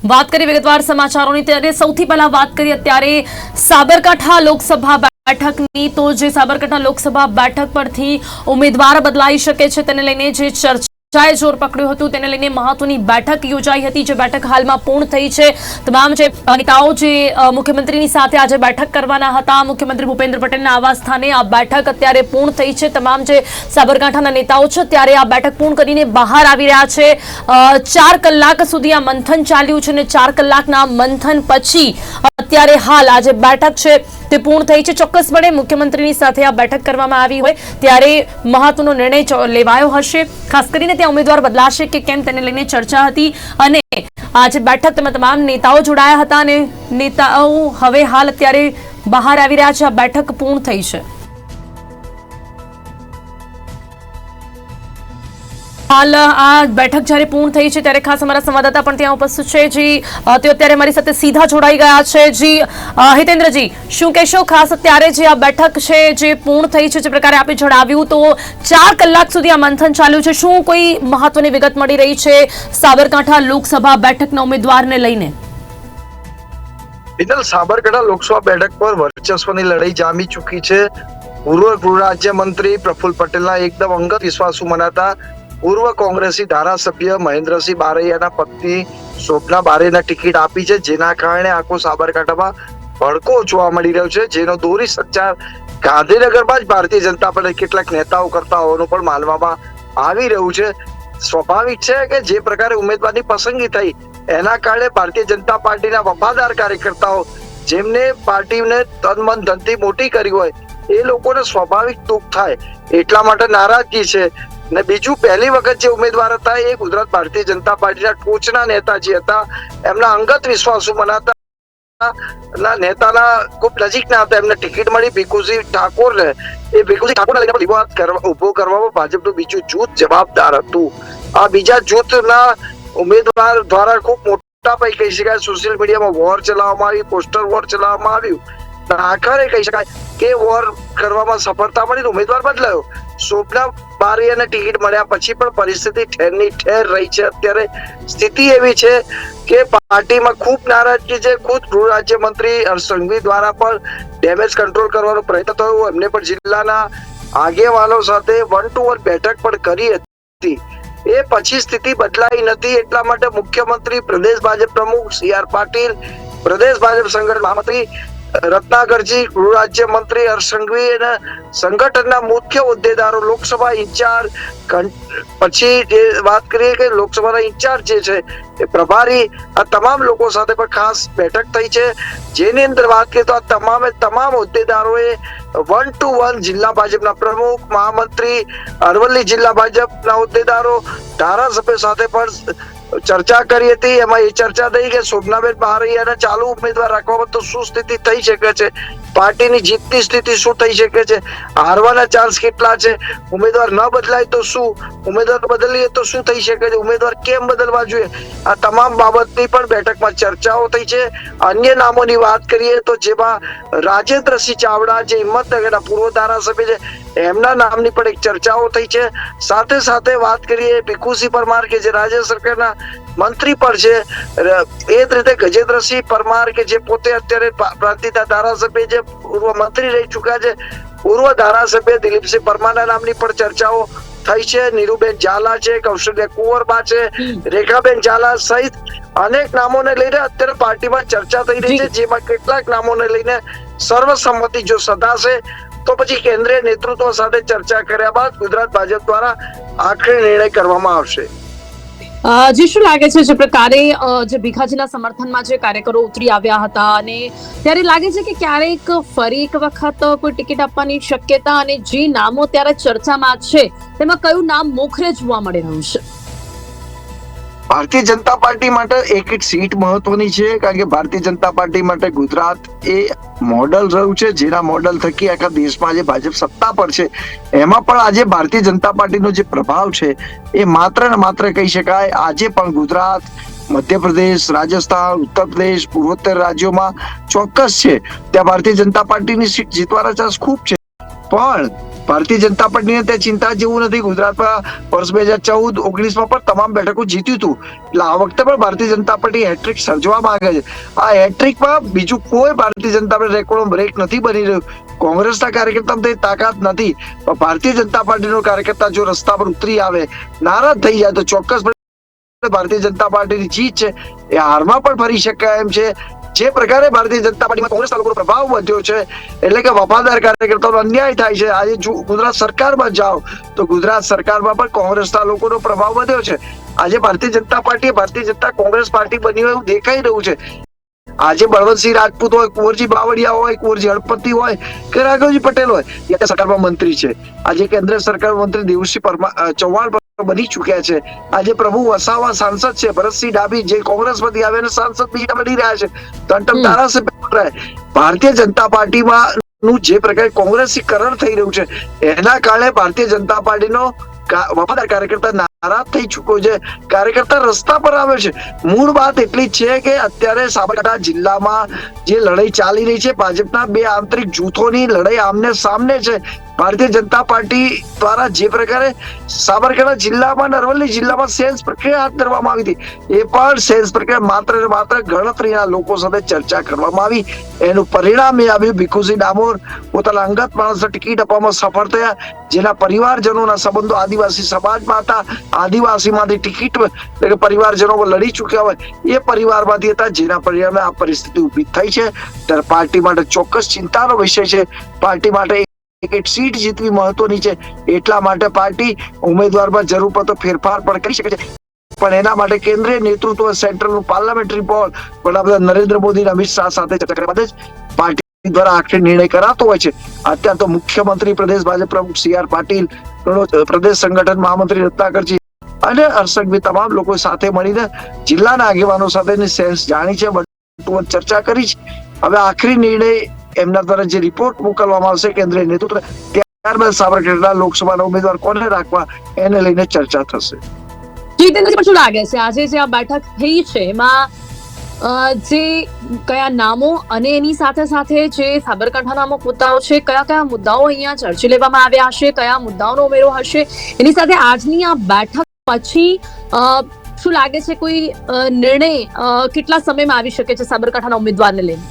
વાત કરીએ વિગતવાર સમાચારોની ત્યારે સૌથી પહેલા વાત કરીએ અત્યારે સાબરકાંઠા લોકસભા બેઠકની તો જે સાબરકાંઠા લોકસભા બેઠક પરથી ઉમેદવાર બદલાઈ શકે છે તેને લઈને જે ચર્ચાએ જોર પકડ્યું હતું તેને લઈને મહત્વની બેઠક યોજાઈ હતી જે બેઠક હાલમાં પૂર્ણ થઈ છે। તમામ જે નેતાઓ જે મુખ્યમંત્રીની સાથે આજે બેઠક કરવાના હતા મુખ્યમંત્રી ભૂપેન્દ્ર પટેલના આવાસ સ્થાને આ બેઠક અત્યારે પૂર્ણ થઈ છે। તમામ જે સાબરકાંઠાના નેતાઓ છે ત્યારે આ બેઠક પૂર્ણ કરીને બહાર આવી રહ્યા છે। 4 કલાક સુધી આ મંથન ચાલ્યું છે અને 4 કલાકના મંથન પછી અત્યારે હાલ આ જે બેઠક છે તે પૂર્ણ થઈ છે। ચોક્કસપણે મુખ્યમંત્રીની સાથે આ બેઠક કરવામાં આવી હોય ત્યારે મહત્વનો નિર્ણય લેવાયો હશે। ખાસ કરીને ત્યાં ઉમેદવાર બદલાશે કે કેમ તેને લઈને ચર્ચા હતી અને આજે બેઠક તેમાં તમામ નેતાઓ જોડાયા હતા અને નેતાઓ હવે હાલ અત્યારે બહાર આવી રહ્યા છે। આ બેઠક પૂર્ણ થઈ છે। હાલ આ બેઠક જ્યારે પૂર્ણ થઈ છે ત્યારે ખાસ અમારા સંવાદદાતા પણ ત્યાં ઉપસ્થિત છે જી તેઓ અત્યારે મારી સાથે સીધા જોડાઈ ગયા છે। જી હિતેન્દ્રજી શું કહેશો ખાસ અત્યારે જે આ બેઠક છે જે પૂર્ણ થઈ છે જે પ્રકારે આપે જણાવ્યું તો 4 કલાક સુધી આ મંથન ચાલ્યું છે શું કોઈ મહત્વની વિગત મળી રહી છે સાબરકાંઠા લોકસભા બેઠકના ઉમેદવારને લઈને? સાબરકાંઠા લોકસભા બેઠક પર વર્ચસ્વની લડાઈ જામી ચૂકી છે। પૂર્વ ગૃહ રાજ્યમંત્રી પ્રફુલ્લ પટેલના એકદમ અંગત વિશ્વાસુ મનાતા પૂર્વ કોંગ્રેસી ધારાસભ્ય મહેન્દ્રસિંહ બારૈયાના પત્ની શોભના બારેને ટિકિટ આપી છે જેના કારણે આખો સાબરકાંઠામાં ભડકો જોવા મળી રહ્યો છે જેનો દોરી સંચાર ગાંધીનગરમાં જ ભારતીય જનતા પાર્ટી કેટલાક નેતાઓ કરતા હોવાનું પણ માનવામાં આવી રહ્યું છે। સ્વાભાવિક છે કે જે પ્રકારે ઉમેદવારની પસંદગી થઈ એના કારણે ભારતીય જનતા પાર્ટીના વફાદાર કાર્યકર્તાઓ જેમને પાર્ટીને તન મન ધનથી મોટી કરી હોય એ લોકોને સ્વાભાવિક દુઃખ થાય એટલા માટે નારાજગી છે। ને બીજું પહેલી વખત જે ઉમેદવાર હતા એ ગુજરાત ભારતીય જનતા પાર્ટીના ટોચના નેતા જે હતા એમના અંગત વિશ્વાસુ મનાતા નેતાના ખૂબ નજીકના હતા એમને ટિકિટ મળી ભીખુસિંહ ઠાકોરને એ ભીખુસિંહ ઠાકોરને લઈને વિવાદ ઉભો કરવામાં ભાજપનું બીજું જૂથ જવાબદાર હતું। આ બીજા જૂથના ઉમેદવાર દ્વારા ખૂબ મોટા પાયે કહી શકાય સોશિયલ મીડિયામાં વોર ચલાવવામાં આવી પોસ્ટર વોર ચલાવવામાં આવ્યું આખરે કહી શકાય કે વોર કરવામાં સફળતા મળી ઉમેદવાર બદલાયો। શોભના બારૈયાને ટિકિટ મળ્યા પછી પણ પરિસ્થિતિ ઠેરની ઠેર રહી છે। અત્યારે સ્થિતિ એવી છે કે પાર્ટીમાં ખૂબ નારાજગી છે। ખુદ ગૃહ રાજ્યમંત્રી હર્ષ સંઘવી દ્વારા પણ ડેમેજ કંટ્રોલ કરવાનો પ્રયત્ન થયો એમને પણ જિલ્લાના આગેવાનો સાથે 1-to-1 બેઠક પણ કરી હતી એ પછી સ્થિતિ બદલાઈ નથી એટલા માટે મુખ્યમંત્રી પ્રદેશ ભાજપ પ્રમુખ CR પાટીલ પ્રદેશ ભાજપ સંગઠન મહામંત્રી રત્નાકરજી ગૃહ રાજ્યમંત્રી હર્ષ સંઘવી અને સંગઠનના મુખ્ય હોદ્દેદારો લોકસભા ઇન્ચાર્જ પછી જે વાત કરીએ કે લોકસભાના ઇન્ચાર્જ જે છે એ પ્રભારી આ તમામ લોકો સાથે પણ ખાસ બેઠક થઈ છે જેની અંદર વાત કરીએ તો આ તમામ હોદ્દેદારોએ 1-to-1 જિલ્લા ભાજપના પ્રમુખ મહામંત્રી અરવલ્લી જિલ્લા ભાજપના હોદ્દેદારો ધારાસભ્ય સાથે પણ ચર્ચા કરી હતી। એમાં એ ચર્ચા થઈ કે શોભનાબેન બારૈયાને ચાલુ ઉમેદવાર રાખવામાં તો શું સ્થિતિ થઈ શકે છે પાર્ટીની જીતની સ્થિતિ શું થઈ શકે છે હારવાના ચાન્સ કેટલા છે ઉમેદવાર ન બદલાય તો શું ઉમેદવાર બદલીએ તો શું થઈ શકે છે ઉમેદવાર કેમ બદલવા જોઈએ આ તમામ બાબતની પણ બેઠકમાં ચર્ચાઓ થઈ છે। અન્ય નામોની વાત કરીએ તો જેમાં રાજેન્દ્રસિંહ ચાવડા જે હિંમતનગરના પૂર્વ ધારાસભ્ય છે એમના નામની પણ એક ચર્ચાઓ થઈ છે। સાથે સાથે વાત કરીએ ભીખુસિંહ પરમાર કે જે રાજ્ય સરકારના મંત્રી પણ છે એ જ રીતે ગજેન્દ્રસિંહ પરમાર કે જે પોતે અત્યારે પ્રાંતિજના ધારાસભ્ય જે પૂર્વ મંત્રી રહી ચુક્યા છે પૂર્વ ધારાસભ્ય દિલીપસિંહ પરમારના નામની પણ ચર્ચાઓ થઈ છે। નીરુબેન ઝાલા છે કૌશલ્યા કુંવરબા છે રેખાબેન ઝાલા સહિત અનેક નામોને લઈને અત્યારે પાર્ટીમાં ચર્ચા થઈ રહી છે જેમાં કેટલાક નામોને લઈને સર્વસંમતિ જો સધાશે તો પછી કેન્દ્રીય નેતૃત્વ સાથે ચર્ચા કર્યા બાદ ગુજરાત ભાજપ દ્વારા આખરી નિર્ણય કરવામાં આવશે। જી શું લાગે છે જે પ્રકારે જે ભીખાજીના સમર્થનમાં જે કાર્યકરો ઉતરી આવ્યા હતા અને ત્યારે લાગે છે કે ક્યારેક ફરી એક વખત કોઈ ટિકિટ આપવાની શક્યતા અને જે નામો ત્યારે ચર્ચામાં છે તેમાં કયું નામ મોખરે જોવા મળી રહ્યું છે? ભારતીય જનતા પાર્ટી માટે એક સીટ મહત્વની છે કારણ કે ભારતીય જનતા પાર્ટી માટે ગુજરાત એ મોડલ રહ્યું છે જેના મોડલ થકી આખા દેશમાં જે ભાજપ સત્તા પર છે એમાં પણ આજે ભારતીય જનતા પાર્ટીનો જે પ્રભાવ છે એ માત્ર ને માત્ર કહી શકાય આજે પણ ગુજરાત મધ્યપ્રદેશ રાજસ્થાન ઉત્તર પ્રદેશ પૂર્વોત્તર રાજ્યોમાં ચોક્કસ છે ત્યાં ભારતીય જનતા પાર્ટીની સીટ જીતવાના ચાન્સ ખૂબ છે પણ ભારતીય જનતા પાર્ટીને ત્યાં ચિંતા જેવું નથી. ગુજરાતમાં વર્ષ 2014-19 પણ તમામ બેઠકો જીત્યું હતું. એટલે આ વખતે પણ ભારતીય જનતા પાર્ટી હેટ્રિક સર્જવા માંગે છે. આ હેટ્રિકમાં બીજું કોઈ ભારતીય જનતા પાર્ટી રેકોર્ડમાં બ્રેક નથી બની રહ્યું. કોંગ્રેસના કાર્યકર્તામાં તે તાકાત નથી, પણ ભારતીય જનતા પાર્ટીનો કાર્યકર્તા જો રસ્તા પર ઉતરી આવે, નારાજ થઈ જાય તો ચોક્કસ ભારતીય જનતા પાર્ટીની જીત છે એ હારમાં પણ ફરી શકાય એમ છે. જે પ્રકારે ભારતીય જનતા પાર્ટીમાં કોંગ્રેસના લોકોનો પ્રભાવ વધ્યો છે, એટલે કે વફાદાર કાર્યકર્તાઓનો અન્યાય થાય છે. આજે ગુજરાત સરકારમાં જાઓ તો ગુજરાત સરકારમાં પણ કોંગ્રેસના લોકોનો પ્રભાવ વધ્યો છે. આજે ભારતીય જનતા પાર્ટી ભારતીય જનતા કોંગ્રેસ પાર્ટી બની હોય એવું દેખાઈ રહ્યું છે. આજે બળવંતસિંહ રાજપૂત હોય, કુંવરજી બાવળિયા હોય, કુંવરજી હળપતિ હોય કે રાઘવજી પટેલ હોય, એ સરકારમાં મંત્રી છે. આજે કેન્દ્ર સરકાર મંત્રી દેવુસિંહ ચૌહાણ બની ચુક્યા છે. આજે પ્રભુ વસાવા સાંસદ છે. ભરતસિંહ ડાભી જે કોંગ્રેસમાંથી આવે સાંસદ બીજા બની રહ્યા છે. ટંટમ ધારાસભ્ય. ભારતીય જનતા પાર્ટીમાં નું જે પ્રકારે કોંગ્રેસીકરણ થઈ રહ્યું છે, એના કારણે ભારતીય જનતા પાર્ટીનો વફાદાર કાર્યકર્તા નારાજ થઈ ચૂક્યો છે. કાર્યકર્તા રસ્તા પર આવે છે. મૂળ વાત એટલી જ છે કે અત્યારે સાબરકાંઠા જિલ્લામાં જે લડાઈ ચાલી રહી છે, ભાજપના બે આંતરિક જૂથોની લડાઈ આમને સામને છે. ભારતીય જનતા પાર્ટી દ્વારા જે પ્રકારે સાબરકાંઠા જિલ્લામાં, અરવલ્લી જિલ્લામાં સેન્સ પ્રક્રિયા હાથ ધરવામાં આવી હતી, એ પણ સેન્સ પ્રક્રિયા માત્ર ગણતરીના લોકો સાથે ચર્ચા કરવામાં આવી. એનું પરિણામ એ આવ્યું, ભીખુસિંહ ડામોર પોતાના અંગત માણસને ટિકિટ આપવામાં સફળ થયા, જેના પરિવારજનોના સંબંધો આદિવાસી સમાજમાં હતા. આદિવાસીમાંથી ટિકિટ એટલે કે પરિવારજનો લડી ચૂક્યા હોય એ પરિવારમાંથી હતા, જેના પરિણામે આ પરિસ્થિતિ ઉભી થઈ છે. ત્યારે પાર્ટી માટે ચોક્કસ ચિંતાનો વિષય છે. પાર્ટી માટે એક સીટ જીતવી મહત્વની છે. એટલા માટે પાર્ટી ઉમેદવારમાં જરૂર પડતો ફેરફાર પણ કરી શકે છે. પણ એના માટે કેન્દ્રીય નેતૃત્વ, સેન્ટ્રલનું પાર્લામેન્ટરી બોર્ડ, વડાપ્રધાન નરેન્દ્ર મોદી, અમિત શાહ સાથે ચર્ચા કર્યા બાદ જ પાર્ટી દ્વારા આખરી નિર્ણય કરાતો હોય છે. અત્યારે તો મુખ્યમંત્રી પ્રદેશ ભાજપ પ્રમુખ CR પાટીલ, પ્રદેશ સંગઠન મહામંત્રી રત્નાકરજી અને હર્ષંઘવી તમામ લોકો સાથે મળીને જિલ્લાના આગેવાનો સાથેની સેન્સ જાણી છે, ચર્ચા કરી છે. હવે આખરી નિર્ણય એમના દ્વારા જે રિપોર્ટ મોકલવામાં આવશે કેન્દ્રીય નેતૃત્વ, ત્યારબાદ સાબરકાંઠા લોકસભાના ઉમેદવાર કોને રાખવા એને લઈને ચર્ચા થશે. જીતેન્દ્રજી, પણ શું લાગે છે આજે જે આ બેઠક થઈ છે એમાં જે કયા નામો અને એની સાથે સાથે જે સાબરકાંઠાના અમુક મુદ્દાઓ છે, કયા મુદ્દાઓ અહીંયા ચર્ચી લેવામાં આવ્યા હશે, કયા મુદ્દાઓનો ઉમેરો હશે, એની સાથે આજની આ બેઠક પછી શું લાગે છે કોઈ નિર્ણય કેટલા સમયમાં આવી શકે છે સાબરકાંઠાના ઉમેદવારને લઈને?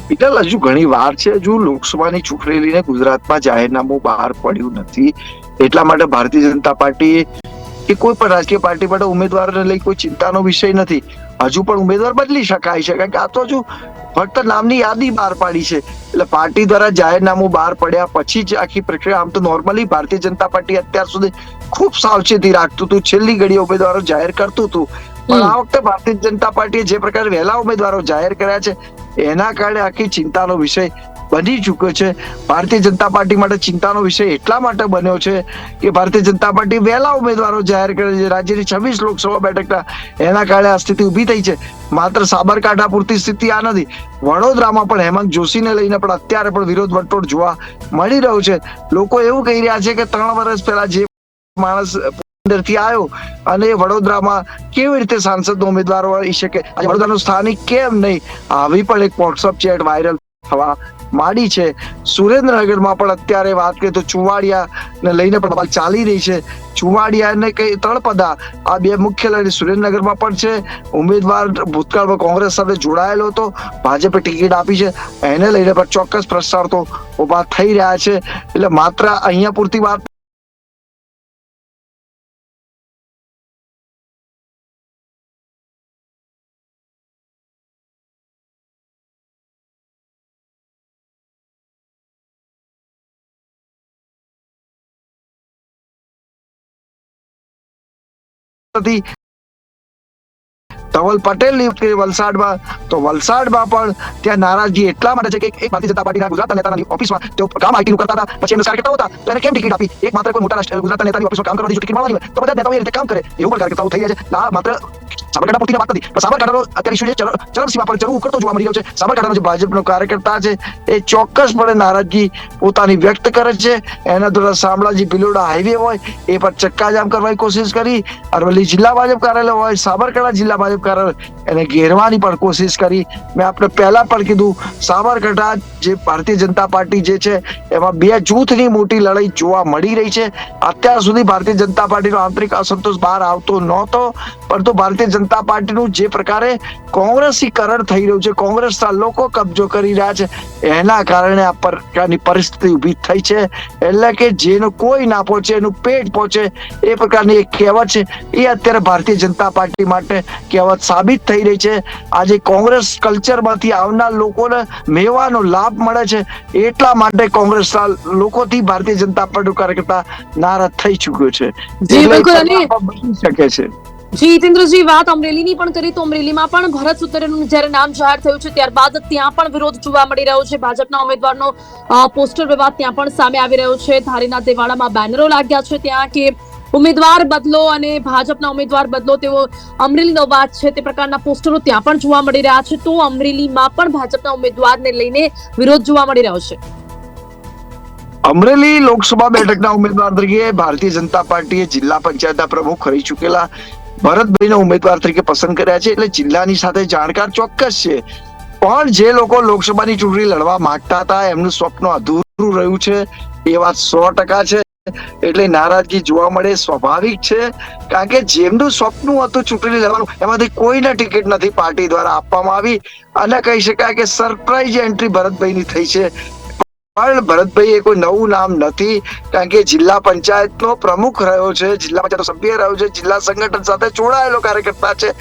પીટલ, હજુ ઘણી વાર છે. હજુ લોકસભાની ચૂંટણી લઈને ગુજરાતમાં જાહેરનામું બહાર પડ્યું નથી. એટલા માટે ભારતીય જનતા પાર્ટી કે કોઈ પણ રાજકીય પાર્ટી માટે ઉમેદવારને લઈ કોઈ ચિંતાનો વિષય નથી. હજુ પણ ઉમેદવાર બદલી શકાય છે, કારણ કે આ તો હજુ ફક્ત નામની યાદી બહાર પાડી છે. એટલે પાર્ટી દ્વારા જાહેરનામું બહાર પડ્યા પછી જ આખી પ્રક્રિયા. આમ તો નોર્મલી ભારતીય જનતા પાર્ટી અત્યાર સુધી ખૂબ સાવચેતી રાખતું હતું, છેલ્લી ઘડીએ ઉમેદવારો જાહેર કરતું હતું. પણ આ વખતે ભારતીય જનતા પાર્ટીએ જે પ્રકારે વહેલા ઉમેદવારો જાહેર કર્યા છે, એના કારણે આખી ચિંતાનો વિષય બની ચૂક્યો છે. ભારતીય જનતા પાર્ટી માટે ચિંતાનો વિષય એટલા માટે બન્યો છે કે ભારતીય જનતા પાર્ટી વહેલા ઉમેદવારો જાહેર કરે છે. રાજ્યની 26 લોકસભા બેઠકના, એના કારણે આ સ્થિતિ ઉભી થઈ છે. માત્ર સાબરકાંઠા પૂરતી સ્થિતિ આ નથી. વડોદરામાં પણ હેમંત જોશીને લઈને પણ અત્યારે પણ વિરોધ વટોળ જોવા મળી રહ્યો છે. લોકો એવું કહી રહ્યા છે કે 3 વર્ષ પહેલા જે માણસ થી આવ્યો અને વડોદરામાં કેવી રીતે સાંસદનો ઉમેદવાર હોઈ શકે, આજે વડોદરાનો સ્થાનિક કેમ નહીં, આવી પણ એક વોટ્સઅપ ચેટ વાયરલ થવા માંડી છે. સુરેન્દ્રનગરમાં પણ અત્યારે વાત કરીએ તો ચુવાડિયાને લઈને પણ વાત ચાલી રહી છે. ચુવાડિયા અને કઈ તળપદા, આ બે મુખ્ય લડાઈ સુરેન્દ્રનગરમાં પણ છે. ઉમેદવાર ભૂતકાળમાં કોંગ્રેસ સાથે જોડાયેલો હતો, ભાજપે ટિકિટ આપી છે, એને લઈને પણ ચોક્કસ પ્રશ્નાર્થો તો ઉભા થઈ રહ્યા છે. એટલે માત્ર અહીંયા પૂરતી વાત નથી. ધવલ પટેલની વલસાડમાં, તો વલસાડમાં પણ ત્યાં નારાજગી એટલા માટે છે કે એક ભારતીય જનતા પાર્ટીના ગુજરાત નેતાની ઓફિસમાં તેઓ કામ આઈટી નું કરતા હતા, પછી એમને કાર્યકર્તાઓ હતા, તો એને કેમ ટિકિટ આપી? એક માત્ર કોઈ મોટા ગુજરાત નેતાની ઓફિસમાં કામ કરવાથી જો ટિકિટ મળવાની હોય તો બધા નેતાઓ એ રીતે કામ કરે, એવું પણ કાર્યકર્તાઓ થઈ રહ્યા છે. માત્ર સાબરકાંઠા પૂરતી વાત નથી, પણ સાબરકાંઠાનો અત્યારે ઇસ્યુ ચરમસીમા પર ચરમ ઉકળતો જોવા મળી રહ્યો છે. સાબરકાંઠાનો જે ભાજપનો કાર્યકર્તા છે એ ચોક્કસપણે નારાજગી પોતાની વ્યક્ત કરે છે. એના દ્વારા શામળાજી ભિલોડા હાઈવે હોય એ પર ચક્કાજામ કરવાની કોશિશ કરી, અરવલ્લી જિલ્લા ભાજપ કાર્યાલય હોય, સાબરકાંઠા જિલ્લા ભાજપ કાર્યાલય એને ઘેરવાની પણ કોશિશ કરી. મેં આપણે પહેલા પણ કીધું, સાબરકાંઠા જે ભારતીય જનતા પાર્ટી જે છે એમાં બે જૂથની મોટી લડાઈ જોવા મળી રહી છે. અત્યાર સુધી ભારતીય જનતા પાર્ટીનો આંતરિક અસંતોષ બહાર આવતો નહોતો, પરંતુ ભારતીય જનતા પાર્ટીનું જે પ્રકારે કોંગ્રેસીકરણ થઈ રહ્યું છે, કોંગ્રેસના લોકો કબજો કરી રહ્યા છે, એના કારણે આ પ્રકારની પરિસ્થિતિ ઊભી થઈ છે. એટલે કે જેનું કોઈ ના પહોંચે એનું પેટ પહોંચે એ પ્રકારની એક કહેવત છે, એ અત્યારે ભારતીય જનતા પાર્ટી માટે કહેવત સાબિત થઈ રહી છે. આજે કોંગ્રેસ કલ્ચરમાંથી આવનાર લોકોને મેવાનો લાભ મળે છે, એટલા માટે કોંગ્રેસના લોકોથી ભારતીય જનતા પાર્ટી કાર્યકર્તા નારાજ થઈ ચૂક્યો છે. જી બિલકુલ. અને બની શકે છે. જી જીતેન્દ્રજી, વાત અમરેલીની પણ કરી તો અમરેલીમાં પણ ભરત સુતરિયાનું જ્યારે નામ જાહેર થયું છે ત્યારબાદ ત્યાં પણ વિરોધ જોવા મળી રહ્યો છે. ભાજપના ઉમેદવારનો પોસ્ટર વિવાદ ત્યાં પણ સામે આવી રહ્યો છે. ધારીના દેવાડામાં બેનરો લાગ્યા છે ત્યાં કે ઉમેદવાર બદલો અને ભાજપના ઉમેદવાર બદલો, તેવો અમરેલીનો વાત છે. તે પ્રકારના પોસ્ટરો ત્યાં પણ જોવા મળી રહ્યા છે. તો અમરેલીમાં પણ ભાજપના ઉમેદવારને લઈને વિરોધ જોવા મળી રહ્યો છે. અમરેલી લોકસભા બેઠકના ઉમેદવાર તરીકે ભારતીય જનતા પાર્ટીએ જિલ્લા પંચાયતના પ્રમુખ રહી ચૂકેલા ભરતભાઈને ઉમેદવાર તરીકે પસંદ કર્યા છે. એટલે જિલ્લાની સાથે જાણકાર ચોક્કસ છે, પણ જે લોકો લોકસભાની ચૂંટણી લડવા માંગતા હતા એમનું સ્વપ્ન અધૂરું રહ્યું છે એ વાત 100% છે. એટલે નારાજગી જોવા મળે સ્વાભાવિક છે, કારણ કે જેમનું સ્વપ્ન હતું ચૂંટણી લડવાનું એમાંથી કોઈને ટિકિટ નથી પાર્ટી દ્વારા આપવામાં આવી, અને કહી શકાય કે સરપ્રાઈઝ એન્ટ્રી ભરતભાઈની થઈ છે. પણ ભરતભાઈ એ કોઈ નવું નામ નથી, કારણ કે જિલ્લા પંચાયતનો પ્રમુખ રહ્યો છે, જિલ્લા પંચાયતનો સભ્ય રહ્યો છે, જિલ્લા સંગઠન સાથે જોડાયેલો કાર્યકર્તા છે.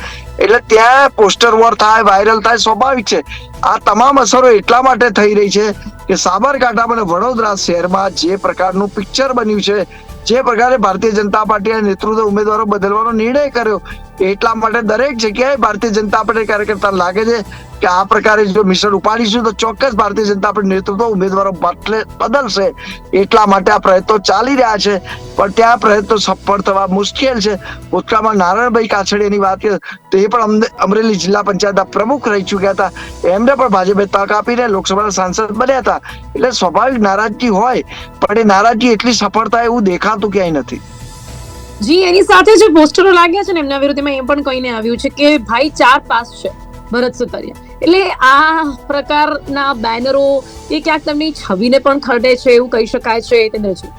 એટલે ત્યાં પોસ્ટર વોર થાય, વાયરલ થાય સ્વાભાવિક છે. આ તમામ અસરો એટલા માટે થઈ રહી છે કે સાબરકાંઠા અને વડોદરા શહેરમાં જે પ્રકારનું પિક્ચર બન્યું છે, જે પ્રકારે ભારતીય જનતા પાર્ટીના નેતૃત્વ ઉમેદવારો બદલવાનો નિર્ણય કર્યો, એટલા માટે દરેક જગ્યાએ ભારતીય જનતા પાર્ટી કાર્યકર્તા લાગે છે કે આ પ્રકારે જો મિશન ઉપાડીશું તો ચોક્કસ ભારતીય જનતા પાર્ટી નેતૃત્વ ઉમેદવારો બદલશે. એટલા માટે આ પ્રયત્નો ચાલી રહ્યા છે, પણ ત્યાં પ્રયત્નો સફળ થવા મુશ્કેલ છે. ભૂતકાળમાં નારાયણભાઈ કાછડિયાની વાત કરીએ તો એ પણ અમરેલી જિલ્લા પંચાયતના પ્રમુખ રહી ચુક્યા હતા, એમને પણ ભાજપે તક આપીને લોકસભાના સાંસદ બન્યા હતા. એટલે સ્વાભાવિક નારાજગી હોય, પણ એ નારાજગી એટલી સફળ થાય એવું દેખાતું ક્યાંય નથી. જી, એની સાથે જે પોસ્ટરો લાગ્યા છે ને એમના વિરુદ્ધમાં એમ પણ કહીને આવ્યું છે કે ભાઈ 4 પાસ છે ભરત સુતરિયા. એટલે આ પ્રકારના બેનરો એ ક્યાંક તેમની છબીને પણ ખરડે છે એવું કહી શકાય છે. જીતેન્દ્રજી,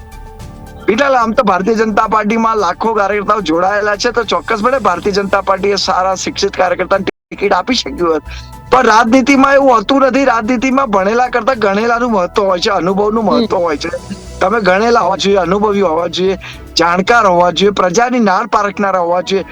એટલે આમ તો ભારતીય જનતા પાર્ટીમાં લાખો કાર્યકર્તાઓ જોડાયેલા છે, તો ચોક્કસપણે ભારતીય જનતા પાર્ટીએ સારા શિક્ષિત કાર્યકર્તાને ટિકિટ આપી શક્યું હોત. પણ રાજનીતિમાં એવું હોતું નથી. રાજનીતિમાં ભણેલા કરતા ગણેલાનું મહત્વ હોય છે, અનુભવનું મહત્વ હોય છે. તમે ગણેલા હોવા જોઈએ, અનુભવી હોવા જોઈએ, જાણકાર હોવા જોઈએ, પ્રજાની નાળ પારખનારા હોવા જોઈએ.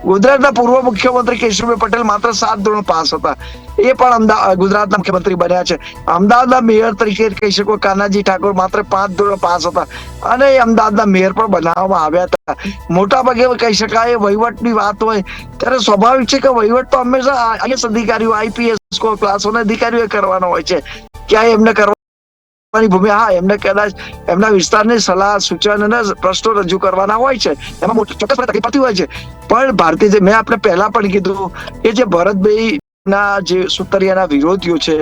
ગુજરાતના પૂર્વ મુખ્યમંત્રી કેશુભાઈ પટેલ માત્ર 7 ધોરણ પાસ હતા, એ પણ ગુજરાતના મુખ્યમંત્રી બન્યા છે. અમદાવાદના મેયર તરીકે કહી શકો કાનાજી ઠાકોર માત્ર 5 ધોરણ પાસ હતા, અને એ અમદાવાદના મેયર પણ બનાવવામાં આવ્યા હતા. મોટા ભાગે કહી શકાય વહીવટની વાત હોય ત્યારે સ્વાભાવિક છે કે વહીવટ તો હંમેશા આઈએસ અધિકારીઓ, આઈપીએસ ક્લાસોના અધિકારીઓ કરવાનો હોય છે. ક્યાંય એમને ભૂમિ એમને કદાચ એમના વિસ્તારની સલાહ, સૂચન અને પ્રશ્નો રજૂ કરવાના હોય છે, એમાં ચોક્કસ તકલીફ પડતી હોય છે. પણ ભારતીય મેં આપણે પહેલા પણ કીધું કે જે ભરતભાઈ ના જે સુતરિયાના વિરોધીઓ છે,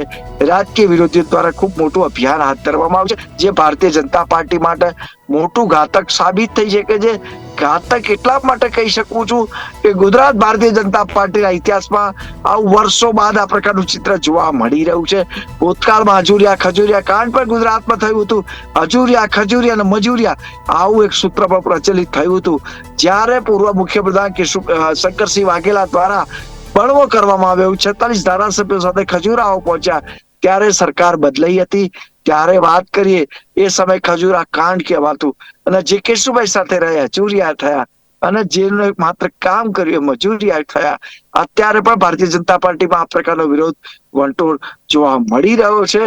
રાજકીય વિરોધીઓ દ્વારા ખૂબ મોટું અભિયાન હાથ ધરવામાં આવ્યું છે, જે ભારતીય જનતા પાર્ટી માટે મોટું ઘાતક સાબિત થઈ શકે છે. ઘાતક એટલા માટે કહી શકું છું કે ગુજરાત ભારતીય જનતા પાર્ટીના ઇતિહાસમાં આવું વર્ષો બાદ આ પ્રકારનું ચિત્ર જોવા મળી રહ્યું છે. ભૂતકાળમાં હજુરિયા ખજુરિયા કાંડ પણ ગુજરાતમાં થયું હતું. હજુરિયા ખજુરિયા અને મજુરિયા આવું એક સૂત્ર પર પ્રચલિત થયું હતું. જ્યારે પૂર્વ મુખ્યપ્રધાન શંકરસિંહ વાઘેલા દ્વારા બળવો કરવામાં આવ્યો, 46 ધારાસભ્યો સાથે ખજુરાહો પહોંચ્યા, ત્યારે સરકાર બદલાઈ હતી. ત્યારે વાત કરીએ એ સમય ખજુરા કાંડ કહેવાતું, અને જે કેશુભાઈ સાથે રહ્યા હજુરિયા થયા, અને જેને માત્ર કામ કર્યું મજૂરિયા થયા. અત્યારે પણ ભારતીય જનતા પાર્ટીમાં આ પ્રકારનો વિરોધ વંટોળ જોવા મળી રહ્યો છે.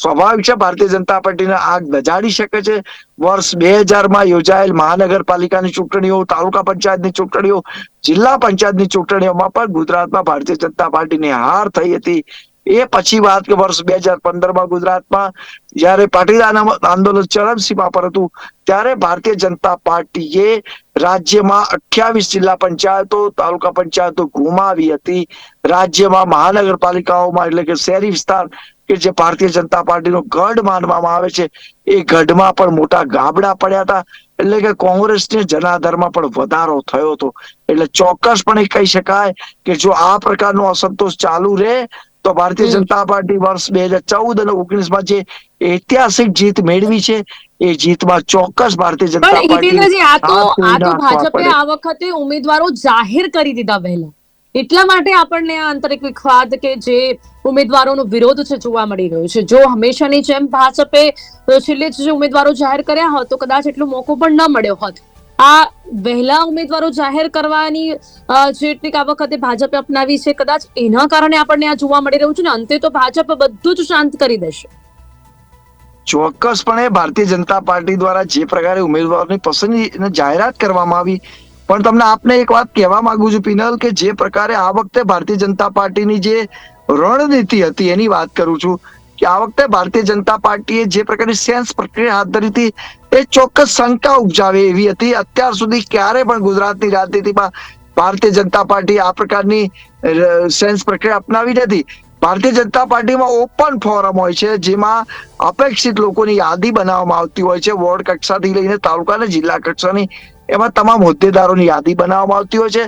સ્વાભાવિક છે ભારતીય જનતા પાર્ટીને આગ દજાડી શકે છે. વર્ષ 2000માં યોજાયેલ મહાનગરપાલિકાની ચૂંટણીઓ, તાલુકા પંચાયતની ચૂંટણીઓ, જિલ્લા પંચાયતની ચૂંટણીઓમાં પણ ગુજરાતમાં ભારતીય જનતા પાર્ટીની હાર થઈ હતી. એ પછી વાત કે વર્ષ 2015માં ગુજરાતમાં જ્યારે પાટીદાર આંદોલન ચરમસીમા પર હતું ત્યારે ભારતીય જનતા પાર્ટીએ રાજ્યમાં 28 જિલ્લા પંચાયતો તાલુકા પંચાયતો ગુમાવી હતી. રાજ્યમાં મહાનગરપાલિકાઓમાં એટલે કે શહેરી વિસ્તાર કે જે ભારતીય જનતા પાર્ટીનો ગઢ માનવામાં આવે છે એ ગઢમાં પણ મોટા ગાબડા પડ્યા હતા. એટલે કે કોંગ્રેસને જનાધારમાં પણ વધારો થયો હતો. એટલે ચોક્કસપણે કહી શકાય કે જો આ પ્રકારનો અસંતોષ ચાલુ રહે તો ભારતીય જનતા પાર્ટી વર્ષ 2014 અને 19માં જે ઐતિહાસિક જીત મેળવી છે એ જીતમાં ચોક્કસ ભારતીય જનતા પણ પાર્ટી હિતેન્દ્રજી, આ તો નાખવા ભાજપે પડે. આ વખતે ઉમેદવારો જાહેર કરી દીધા વહેલા, એટલા માટે આપણને આ આંતરિક વિખવાદ કે જે ઉમેદવારોનો વિરોધ છે જોવા મળી રહ્યો છે. જો હંમેશાની જેમ ભાજપે છેલ્લે જે ઉમેદવારો જાહેર કર્યા હોત તો કદાચ એટલો મોકો પણ ન મળ્યો હોત. આ વહેલા ઉમેદવારો જાહેર કરવાની જે ટેકનિક આ વખતે ભાજપે અપનાવી છે, કદાચ એના કારણે આપણને આ જોવા મળી રહ્યું છે ને અંતે તો ભાજપ બધું જ શાંત કરી દેશે. ચોક્કસપણે ભારતીય જનતા પાર્ટી દ્વારા જે પ્રકારે ઉમેદવારોની પસંદગી જાહેરાત કરવામાં આવી, પણ તમને આપને એક વાત કહેવા માંગુ છું પિનલ, કે જે પ્રકારે આ વખતે ભારતીય જનતા પાર્ટીની જે રણનીતિ હતી એની વાત કરું છું કે આ વખતે ભારતીય જનતા પાર્ટીએ જે પ્રકારની સેન્સ પ્રક્રિયા હાથ ધરી હતી એ ચોક્કસ શંકા ઉપજાવે એવી હતી. અત્યાર સુધી ક્યારે પણ ગુજરાતની રાજનીતિમાં ભારતીય જનતા પાર્ટી આ પ્રકારની સેન્સ પ્રક્રિયા અપનાવી નથી. ભારતીય જનતા પાર્ટીમાં ઓપન ફોરમ હોય છે જેમાં અપેક્ષિત લોકોની યાદી બનાવવામાં આવતી હોય છે. વોર્ડ કક્ષાથી લઈને તાલુકા અને જિલ્લા કક્ષાની એમાં તમામ હોદ્દેદારોની યાદી બનાવવામાં આવતી હોય છે,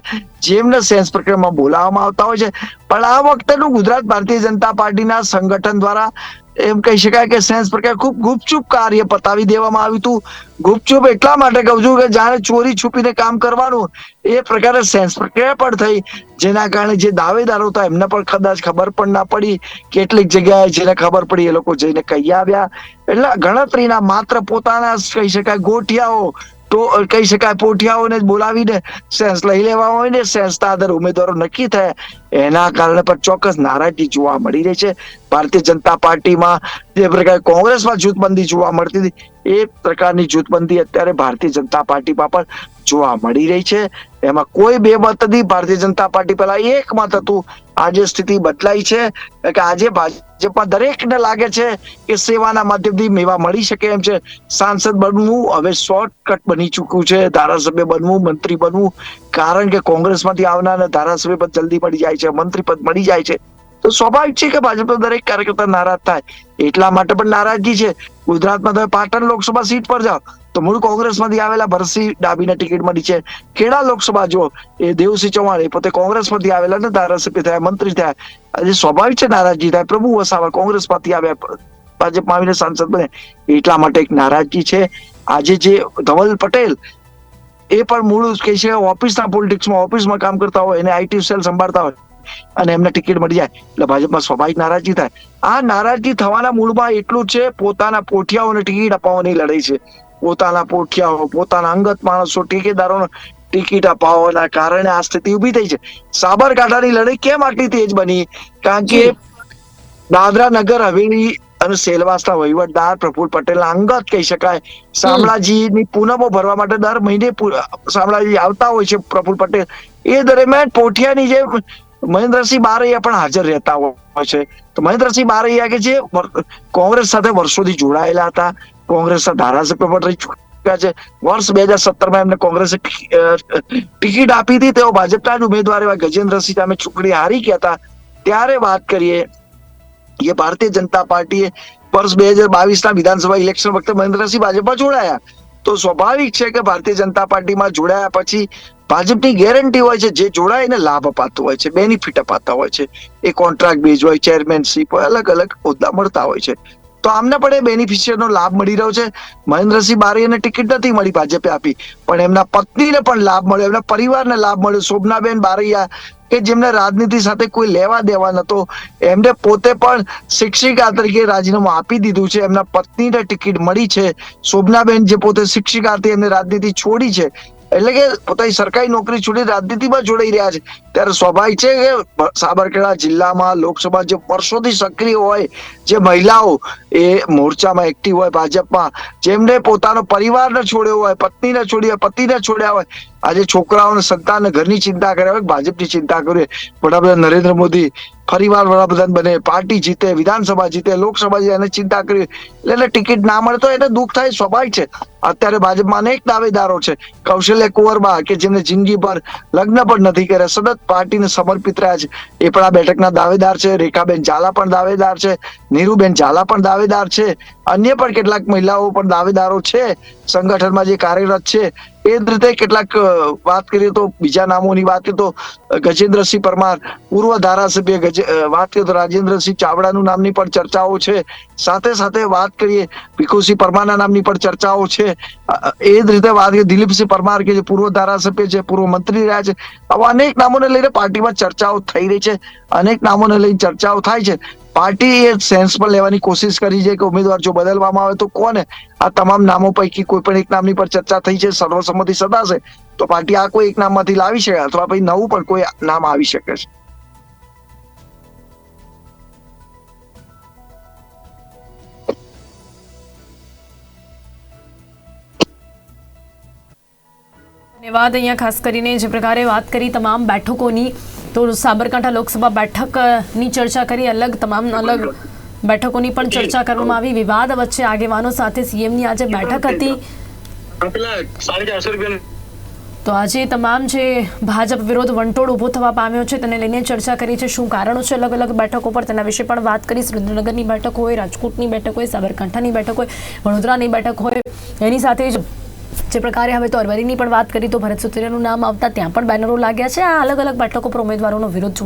જેમને સેન્સ પ્રક્રિયામાં બોલાવવામાં આવતા હોય છે. પણ આ વખતેનું ગુજરાત ભારતીય જનતા પાર્ટીના સંગઠન દ્વારા એમ કહી શકાય કે સેન્સ પ્રક્રિયા ખૂબ ગુપચુપ કાર્ય પતાવી દેવામાં આવ્યું હતું. ગુપચુપ એટલા માટે કહું છું કે જાણે ચોરી છુપીને કામ કરવાનું એ પ્રકારે સેન્સ પ્રક્રિયા પણ થઈ, જેના કારણે જે દાવેદારો હતા એમને પણ કદાચ ખબર પણ ના પડી. કેટલીક જગ્યાએ જેને ખબર પડી એ લોકો જઈને કહી આવ્યા. એટલે ગણતરીના માત્ર પોતાના કહી શકાય ગોઠિયાઓ તો કહી શકાય પોઠિયાઓને બોલાવીને સેન્સ લઈ લેવા હોય ને સેન્સના આધારે ઉમેદવારો નક્કી થયા. એના કારણે પણ ચોક્કસ નારાજગી જોવા મળી રહી છે. ભારતીય જનતા પાર્ટીમાં જે પ્રકારે કોંગ્રેસમાં જૂથબંધી જોવા મળતી હતી એ પ્રકારની જૂથબંધી અત્યારે ભારતીય જનતા પાર્ટીમાં પણ જોવા મળી રહી છે. એમાં કોઈ બે મત નથી. ભારતીય જનતા પાર્ટી પહેલા એક મત હતું, આજે સ્થિતિ બદલાઈ છે કે આજે ભાજપમાં દરેકને લાગે છે કે સેવાના માધ્યમથી મેવા મળી શકે એમ છે. સાંસદ બનવું હવે શોર્ટકટ બની ચૂક્યું છે. ધારાસભ્ય બનવું, મંત્રી બનવું, કારણ કે કોંગ્રેસમાંથી આવનાર ધારાસભ્ય પદ જલ્દી મળી જાય છે, મંત્રી પદ મળી જાય છે. તો સ્વાભાવિક છે કે ભાજપના દરેક કાર્યકર્તા નારાજ થાય. એટલા માટે પણ નારાજગી છે. ગુજરાતમાં તમે પાટણ લોકસભા સીટ પર જાઓ તો મૂળ કોંગ્રેસમાંથી આવેલા ભરતસિંહ ડાભીને ટિકિટ મળી છે. ખેડા લોકસભા જો એ દેવસિંહ ચૌહાણ એ પોતે કોંગ્રેસમાંથી આવેલા ને ધારાસભ્ય થયા, મંત્રી થયા. આજે સ્વાભાવિક છે નારાજગી થાય. પ્રભુ વસાવા કોંગ્રેસમાંથી આવ્યા, ભાજપમાં આવીને સાંસદ બને, એટલા માટે એક નારાજગી છે. આજે જે ધવલ પટેલ એ પણ મૂળ કહી છે ઓફિસના પોલિટિક્સમાં ઓફિસમાં કામ કરતા હોય, એને આઈટી સેલ સંભાળતા હોય અને એમને ટિકિટ મળી જાય એટલે ભાજપમાં સ્વાભાવિક નારાજગી થાય. આ નારાજગી થવાના મૂળમાં એટલું જ છે પોતાના પોઠિયાઓને ટિકિટ અપાવવાની લડાઈ છે. પોતાના પોઠિયાઓ, પોતાના અંગત માણસો, ઠેકેદારોને ટિકિટ અપાવવાના કારણે આ સ્થિતિ ઉભી થઈ છે. સાબરકાંઠાની લડાઈ કેમ આટલી તેજ બની? કારણ કે દાદરા નગર હવેલી અને સેલવાસના વહીવટદાર પ્રફુલ્લ પટેલના અંગત કહી શકાય. શામળાજીની પૂનમો ભરવા માટે દર મહિને શામળાજી આવતા હોય છે પ્રફુલ્લ પટેલ. એ દરમિયાન પોઠિયાની જે મહેન્દ્રસિંહ બારૈયા પણ હાજર રહેતા હોય છે. તો મહેન્દ્રસિંહ બારૈયા કે જે કોંગ્રેસ સાથે વર્ષોથી જોડાયેલા હતા, કોંગ્રેસના ધારાસભ્ય પણ રહી ચૂક્યા છે. વર્ષ 2017માં એમને કોંગ્રેસે ટિકિટ આપી હતી. તેઓ ભાજપના જ ઉમેદવાર એવા ગજેન્દ્રસિંહ સામે ચૂંટણી હારી ગયા હતા. ત્યારે વાત કરીએ કે ભારતીય જનતા પાર્ટીએ વર્ષ 2022ના વિધાનસભા ઇલેક્શન વખતે મહેન્દ્રસિંહ ભાજપમાં જોડાયા. તો સ્વાભાવિક છે કે ભારતીય જનતા પાર્ટીમાં જોડાયા પછી ભાજપની ગેરંટી હોય છે, જે જોડાય એને લાભ અપાતો હોય છે, બેનિફિટ અપાતા હોય છે. એ કોન્ટ્રાક્ટ બેઝ હોય, ચેરમેનશીપ હોય, અલગ અલગ હોદ્દા મળતા હોય છે. તો આમને પણ એ બેનિફિશિયરનો લાભ મળી રહ્યો છે. મહેન્દ્રસિંહ બારૈયાને ટિકિટ નથી મળી, ભાજપે આપી, પણ એમના પત્નીને પણ લાભ મળ્યો, એમના પરિવારને લાભ મળ્યો. શોભનાબેન બારૈયા કે જેમને રાજનીતિ સાથે કોઈ લેવા દેવા નતો, એમને પોતે પણ શિક્ષિકા તરીકે રાજીનામું આપી દીધું છે. એમના પત્નીને ટિકિટ મળી છે. શોભનાબેન જે પોતે શિક્ષિકા હતી એમને રાજનીતિ છોડી છે, એટલે કે પોતાની સરકારી નોકરી છોડી રાજનીતિમાં જોડાઈ રહ્યા છે. ત્યારે સ્વાભાવિક છે કે સાબરકાંઠા જિલ્લામાં લોકસભા જે વર્ષોથી સક્રિય હોય, જે મહિલાઓ એ મોરચામાં એક્ટિવ હોય ભાજપમાં, જેમને પોતાનો પરિવારને છોડ્યો હોય, પત્નીને છોડી હોય, પતિને છોડ્યા હોય, આજે છોકરાઓને સંતાન ઘરની ચિંતા કરે, હવે ભાજપની ચિંતા કરે. વડાપ્રધાન નરેન્દ્ર મોદી ફરીવાર વડાપ્રધાન બને, પાર્ટી જીતે, વિધાનસભા જીતે, લોકસભા જીતે, એને ચિંતા કરી એટલે ટિકિટ ના મળે તો એને દુઃખ થાય, સ્વાભાવિક છે. અત્યારે ભાજપમાં અનેક દાવેદારો છે. કૌશલ્ય કુંવરબા કે જેમને જિંદગી પર લગ્ન પણ નથી કર્યા, સતત પાર્ટીને સમર્પિત રહ્યા છે, એ પણ આ બેઠકના દાવેદાર છે. રેખાબેન ઝાલા પણ દાવેદાર છે, નીરુબેન ઝાલા પણ દાવેદાર છે, અન્ય પણ કેટલાક મહિલાઓ પણ દાવેદારો છે સંગઠનમાં જે કાર્યરત છે. એ જ રીતે કેટલાક વાત કરીએ તો બીજા નામોની વાત કરીએ તો ગજેન્દ્રસિંહ પરમાર, પૂર્વ ધારાસભ્ય, વાત કરીએ તો રાજેન્દ્રસિંહ ચાવડાનું નામની પણ ચર્ચાઓ છે. સાથે સાથે વાત કરીએ ભીખુસિંહ પરમારના નામની પણ ચર્ચાઓ છે. એ જ રીતે વાત કરીએ દિલીપસિંહ પરમાર કે જે પૂર્વ ધારાસભ્ય છે, પૂર્વ મંત્રી રહ્યા છે. આવા અનેક નામોને લઈને પાર્ટીમાં ચર્ચાઓ થઈ રહી છે, અનેક નામોને લઈને ચર્ચાઓ થાય છે. પાર્ટી એ સેન્સ પર લેવાની કોશિશ કરી છે કે ઉમેદવાર જો બદલવામાં આવે તો કોને. આ તમામ નામો પૈકી કોઈ પણ એક નામની પર ચર્ચા થઈ છે, સર્વસંમતિ સધાશે તો પાર્ટી આ કોઈ એક નામમાંથી લાવી શકે, અથવા પછી નવું પણ કોઈ નામ આવી શકે છે. ધન્યવાદ. અહીંયા ખાસ કરીને જે પ્રકારે વાત કરી તમામ બેઠકોની, તો સાબરકાંઠા લોકસભા બેઠકની ચર્ચા કરી, તમામ અલગ બેઠકોની પણ ચર્ચા કરવામાં આવી. વિવાદ વચ્ચે આગેવાનો સાથે સીએમની આજે બેઠક હતી. તો આજે તમામ જે ભાજપ વિરોધ વંટોળ ઉભો થવા પામ્યો છે તેને લઈને ચર્ચા કરી છે. શું કારણો છે અલગ અલગ બેઠકો પર તેના વિશે પણ વાત કરી. સુરેન્દ્રનગરની બેઠક હોય, રાજકોટની બેઠક હોય, સાબરકાંઠાની બેઠક હોય, વડોદરાની બેઠક હોય, એની સાથે જ જે પ્રકારે હવે તો અરવલ્લીની પણ વાત કરી તો ભરત સુતરિયાનું નામ આવતા ત્યાં પણ બેનરો લાગ્યા છે. આ અલગ અલગ બેઠકો પર ઉમેદવારોનો વિરોધ